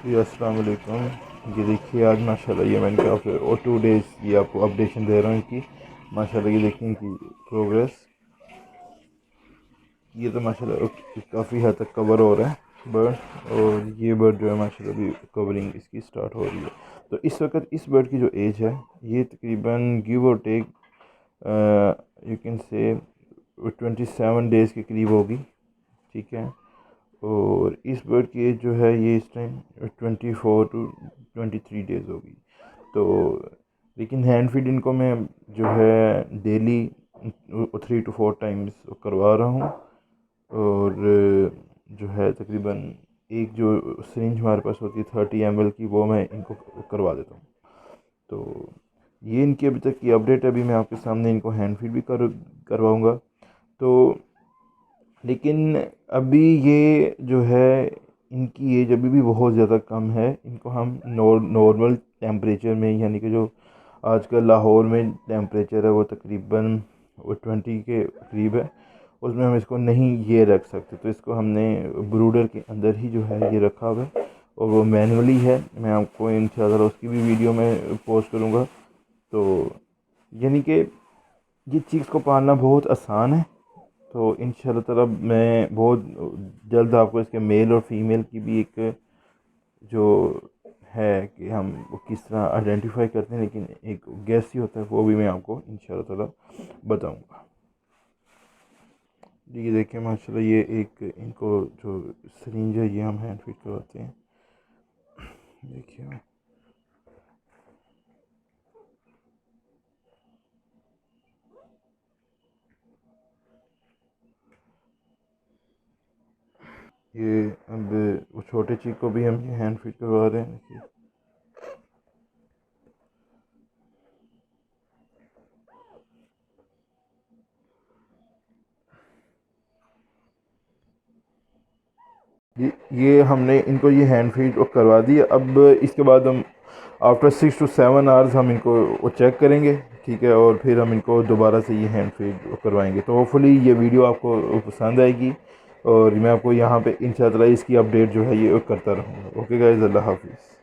जी अस्सलाम वालेकुम। ये देखिए आज माशाल्लाह ये मैंने कहा फिर और 2 डेज़ ये आपको अपडेशन दे रहा हूँ कि माशाल्लाह ये देखिए इनकी प्रोग्रेस। ये तो माशाल्लाह काफ़ी हद तक कवर हो रहा है बर्ड, और ये बर्ड जो है माशाल्लाह अभी कवरिंग इसकी स्टार्ट हो रही है। तो इस वक्त इस बर्ड की जो एज है ये तकरीबन गिव और take you can say 27 days के करीब होगी। ठीक है, और इस बर्ड की एज जो है ये इस टाइम 24 to 23 डेज़ होगी। तो लेकिन हैंड फीड इनको मैं जो है डेली 3 to 4 टाइम्स करवा रहा हूँ, और जो है तकरीबन एक जो सिरिंज हमारे पास होती है 30 ml की, वो मैं इनको करवा देता हूँ। तो ये इनकी अभी तक की अपडेट है। अभी मैं आपके सामने इनको हैंड फीड भी करवाऊँगा। तो लेकिन अभी ये जो है इनकी एज अभी भी बहुत ज़्यादा कम है। इनको हम नॉर्मल टेम्परेचर में, यानी कि जो आजकल लाहौर में टेम्परेचर है वो तकरीबन 20 के करीब है, उसमें हम इसको नहीं ये रख सकते। तो इसको हमने ब्रूडर के अंदर ही जो है ये रखा हुआ है, और वो मैनुअली है। मैं आपको इंशाल्लाह उसकी भी वीडियो में पोस्ट करूँगा। तो यानी कि ये चीज़ को पालना बहुत आसान है। तो इंशाल्लाह ताला मैं बहुत जल्द आपको इसके मेल और फीमेल की भी एक जो है कि हम वो किस तरह आइडेंटिफाई करते हैं, लेकिन एक गैस ही होता है, वो भी मैं आपको इंशाल्लाह ताला बताऊंगा। ये देखिए माशाल्लाह ये एक इनको जो सरिंज है ये हम हैंड फीड करवाते हैं। देखिए ये अब वो छोटे चीक को भी हम ये हैंड फीड करवा रहे हैं। देखिए ये हमने इनको ये हैंड फीड करवा दी। अब इसके बाद हम आफ्टर 6 to 7 आवर्स हम इनको चेक करेंगे। ठीक है, और फिर हम इनको दोबारा से ये हैंड फीड करवाएंगे। तो होपफुली ये वीडियो आपको पसंद आएगी, और मैं आपको यहाँ पे इंशाल्लाह इसकी अपडेट जो है ये करता रहूँगा। ओके गाइस, अल्लाह हाफिज़।